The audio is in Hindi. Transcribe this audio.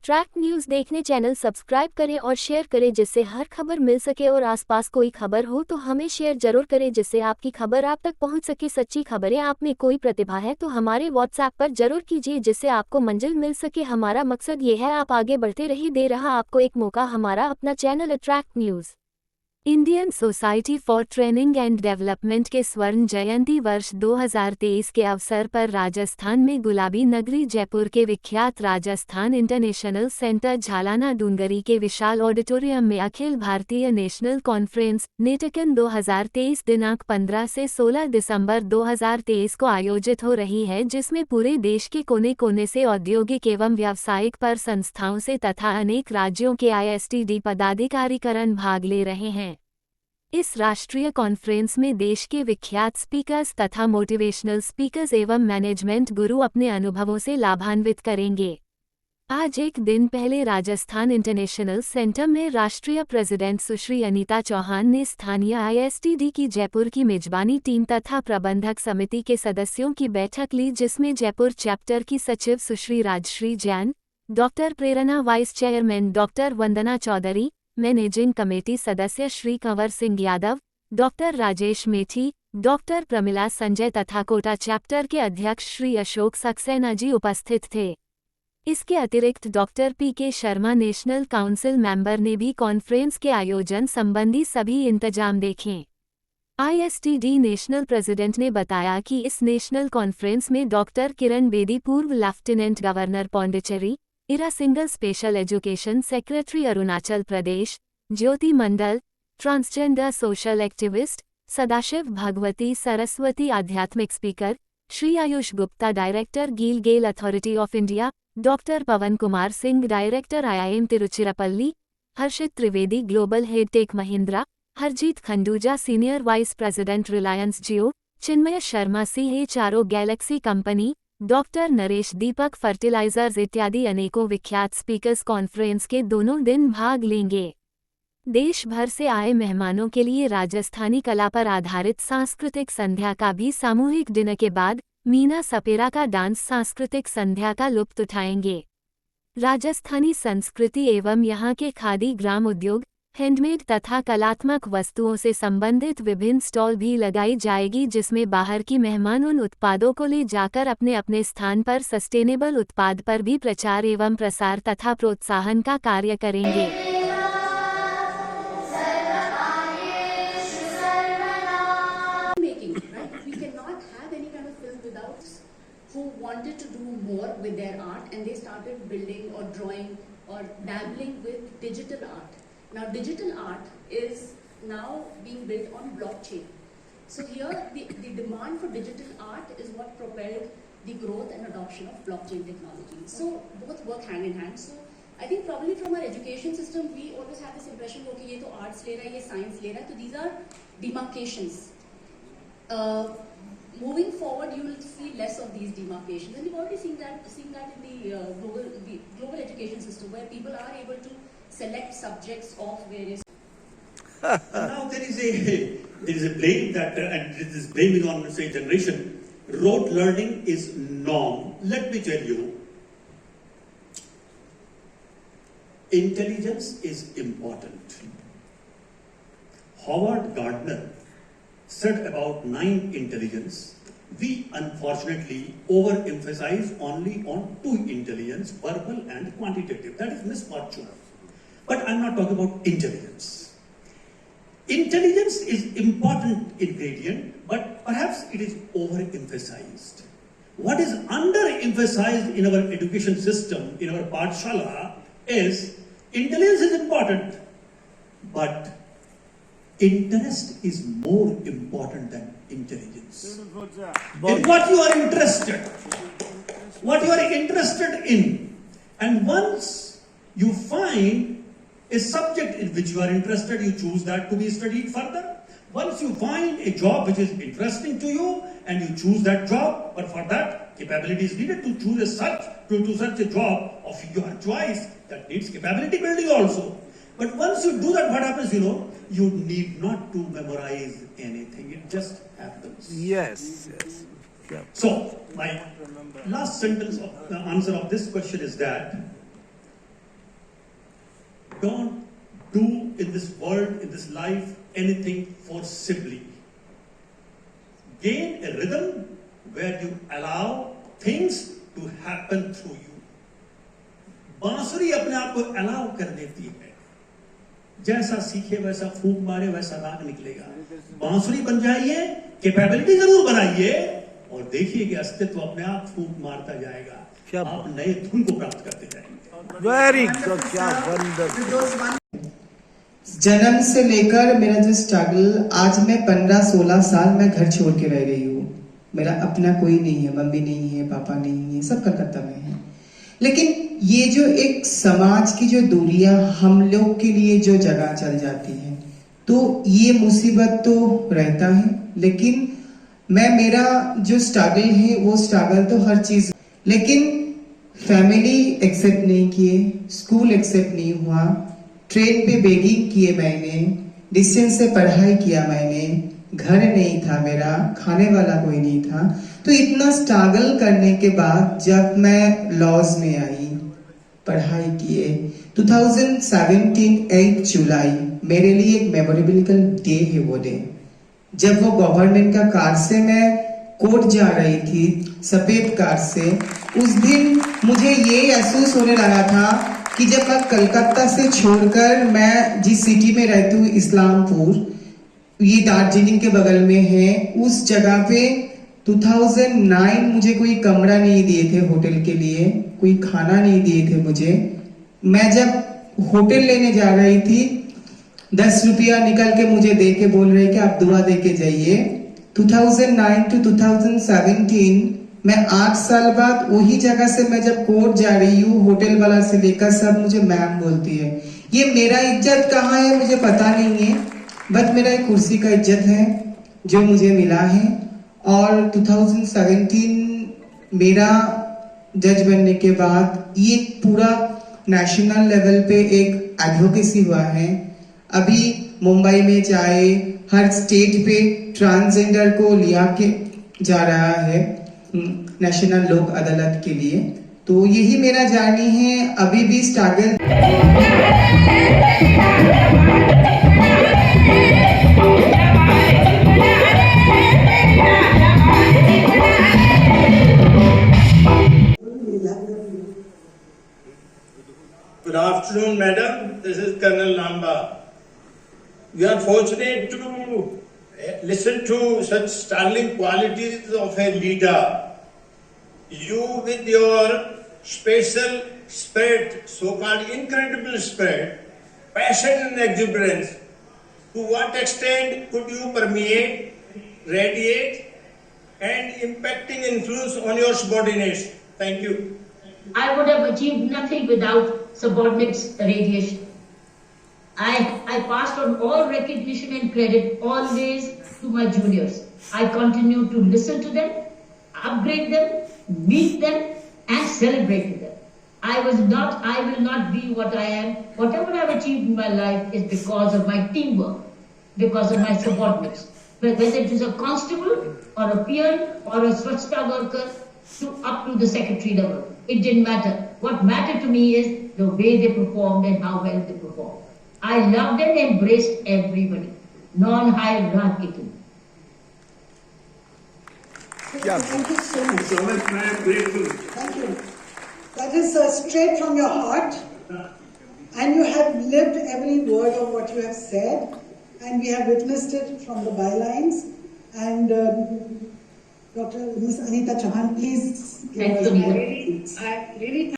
अट्रैक्ट न्यूज़ देखने चैनल सब्सक्राइब करें और शेयर करें जिससे हर खबर मिल सके और आसपास कोई खबर हो तो हमें शेयर जरूर करें जिससे आपकी खबर आप तक पहुंच सके। सच्ची खबरें आप में कोई प्रतिभा है तो हमारे व्हाट्सएप पर जरूर कीजिए जिससे आपको मंजिल मिल सके। हमारा मकसद ये है आप आगे बढ़ते रहिए, दे रहा आपको एक मौका हमारा अपना channel attract news. Indian society for training and development के स्वर्ण जयंती वर्ष 2023 के अवसर पर राजस्थान में गुलाबी नगरी जयपुर के विख्यात राजस्थान इंटरनेशनल सेंटर झालाना डूंगरी के विशाल ऑडिटोरियम में अखिल भारतीय नेशनल कॉन्फ्रेंस नेटकन 2023 दिनांक 15 से 16 दिसंबर 2023 को आयोजित हो रही है, जिसमें पूरे देश के कोने कोने से औद्योगिक एवं व्यावसायिक पर संस्थाओं से तथा अनेक राज्यों के ISTD पदाधिकारीगण भाग ले रहे हैं। इस राष्ट्रीय कॉन्फ्रेंस में देश के विख्यात स्पीकर्स तथा मोटिवेशनल स्पीकर्स एवं मैनेजमेंट गुरु अपने अनुभवों से लाभान्वित करेंगे। आज एक दिन पहले राजस्थान इंटरनेशनल सेंटर में राष्ट्रीय प्रेसिडेंट सुश्री अनीता चौहान ने स्थानीय ISTD की जयपुर की मेजबानी टीम तथा प्रबंधक समिति के सदस्यों की बैठक ली, जिसमें जयपुर चैप्टर की सचिव सुश्री राजश्री जैन, डॉक्टर प्रेरणा वाइस चेयरमैन डॉक्टर वंदना चौधरी, मैनेजिंग कमेटी सदस्य श्री कंवर सिंह यादव, डॉक्टर राजेश मेठी, डॉक्टर प्रमिला संजय तथा कोटा चैप्टर के अध्यक्ष श्री अशोक सक्सेना जी उपस्थित थे। इसके अतिरिक्त doctor PK Sharma national council member ने भी कॉन्फ्रेंस के आयोजन संबंधी सभी इंतजाम देखे। ISTD नेशनल प्रेसिडेंट ने बताया कि इस नेशनल कॉन्फ्रेंस में डॉक्टर किरण बेदी पूर्व lieutenant governor Pondicherry, Ira Singhal special education secretary Arunachal Pradesh, Jyoti Mandal transgender social activist, Sadashiv Bhagwati Saraswati आध्यात्मिक स्पीकर, श्री आयुष गुप्ता डायरेक्टर गील GAIL authority of India, doctor Pawan Kumar Singh director IIM Tiruchirappalli, Harshit Trivedi global head Tech Mahindra, Harjeet Khanduja senior vice president Reliance Jio, Chinmay Sharma CHRO Galaxy company, doctor Naresh Deepak fertilisers इत्यादि अनेकों विख्यात स्पीकर्स कॉन्फ्रेंस के दोनों दिन भाग लेंगे। देश भर से आए मेहमानों के लिए राजस्थानी कला पर आधारित सांस्कृतिक संध्या का भी सामूहिक डिनर के बाद मीना सपेरा का डांस सांस्कृतिक संध्या का लुत्फ उठाएंगे। राजस्थानी संस्कृति एवं यहाँ के खादी ग्राम उद्योग, हैंडमेड तथा कलात्मक वस्तुओं से संबंधित विभिन्न स्टॉल भी लगाई जाएगी, जिसमें बाहर की मेहमान उन उत्पादों को ले जाकर अपने अपने स्थान पर सस्टेनेबल उत्पाद पर भी प्रचार एवं प्रसार तथा प्रोत्साहन का कार्य करेंगे। Who wanted to do more with their art and they started building or drawing or dabbling with digital art. Now digital art is now being built on blockchain. So here the demand for digital art is what propelled the growth and adoption of blockchain technology. So both work hand in hand. So I think probably from our education system we always have this impression okay ye to arts le raha hai, ye science le raha hai. So these are demarcations. Moving forward, you will see less of these demarcations, and we've already seen that in the global education system, where people are able to select subjects of various. Now there is a blame that and this is blaming on say generation. Rote learning is norm. Let me tell you, intelligence is important. Howard Gardner said about 9 intelligence. We unfortunately overemphasize only on 2 intelligence, verbal and quantitative. That is misfortune. But I'm not talking about intelligence. Intelligence is important ingredient, but perhaps it is overemphasized. What is underemphasized in our education system, in our Pathshala, is intelligence is important, but interest is more important than intelligence. In what you are interested in, and once you find a subject in which you are interested, you choose that to be studied further. Once you find a job which is interesting to you and you choose that job, but for that capability is needed to choose such a job of your choice that needs capability building also. But once you do that, what happens, you need not to memorize anything. It just happens. Yes. Yeah. So, my last sentence of the answer of this question is that don't do in this world, in this life, anything forcibly. Gain a rhythm where you allow things to happen through you. बांसुरी अपने आप को अलाउ कर देती है, जैसा सीखे वैसा फूंक मारे वैसा राग निकलेगा। बांसुरी बन जाइए, कैपेबिलिटी जरूर बनाइए और देखिए कि अस्तित्व अपने आप फूंक मारता जाएगा, आप नए धुन को प्राप्त करते जाएंगे। वेरी गुड, क्या वंडरफुल। जन्म से लेकर मेरा जो स्ट्रगल, आज मैं 15-16 साल मैं घर छोड़ के रह गई हूँ। मेरा अपना कोई नहीं है, मम्मी नहीं है, पापा नहीं है, सब कलकत्ता में है। लेकिन ये जो एक समाज की जो दूरियां हम लोग के लिए जो जगह चल जाती है, तो ये मुसीबत तो रहता है। लेकिन मेरा जो स्ट्रगल है वो स्ट्रगल तो हर चीज, लेकिन फैमिली एक्सेप्ट नहीं किए, स्कूल एक्सेप्ट नहीं हुआ, ट्रेन पे बेगिंग किए मैंने, डिस्टेंस से पढ़ाई किया मैंने, घर नहीं था मेरा, खाने वाला कोई नहीं था। तो इतना स्ट्रगल करने के बाद जब मैं लॉज में आई, पढ़ाई किए, 2017 8 जुलाई मेरे लिए एक मेमोरेबल डे है वो डे, जब वो गवर्नमेंट का कार से मैं कोर्ट जा रही थी, सफेद कार से। उस दिन मुझे ये महसूस होने लगा था कि जब मैं कलकत्ता से छोड़कर, मैं जिस सिटी में रहती हूँ इस्लामपुर, ये दार्जिलिंग के बगल में है, उस जगह पे 2009 मुझे कोई कमरा नहीं दिए थे होटल के लिए, कोई खाना नहीं दिए थे मुझे। मैं जब होटल लेने जा रही थी, 10 रुपया निकल के मुझे दे के बोल रहे कि आप दुआ दे के जाइए। 2009 to 2017 मैं 8 साल बाद वही जगह से मैं जब कोर्ट जा रही हूँ, होटल वाला से लेकर सब मुझे मैम बोलती है। ये मेरा इज्जत कहाँ है मुझे पता नहीं है, बट मेरा एक कुर्सी का इज्जत है जो मुझे मिला है। और 2017 मेरा जज बनने के बाद ये पूरा नेशनल लेवल पे एक एडवोकेसी हुआ है। अभी मुंबई में चाहे हर स्टेट पे ट्रांसजेंडर को लिया के जा रहा है नेशनल लोक अदालत के लिए। तो यही मेरा जर्नी है, अभी भी struggle. Good afternoon, madam. This is Colonel Lamba. We are fortunate to listen to such sterling qualities of a leader. You, with your special spirit, so-called incredible spirit, passion and exuberance, to what extent could you permeate, radiate, and impacting influence on your subordinates? Thank you. I would have achieved nothing without subordinates' radiation. I passed on all recognition and credit always to my juniors. I continue to listen to them, upgrade them, meet them, and celebrate with them. I will not be what I am. Whatever I've achieved in my life is because of my teamwork, because of my subordinates. Whether it is a constable or a peon or a Swachhta worker, up to the secretary level. It didn't matter. What mattered to me is the way they performed and how well they performed. I loved and embraced everybody, non-hierarchical. Yeah. Thank you so much. So much, I am grateful. Thank you. That is straight from your heart, and you have lived every word of what you have said, and we have witnessed it from the bylines. And Dr. Ms. Anita Chauhan, please give us more. I really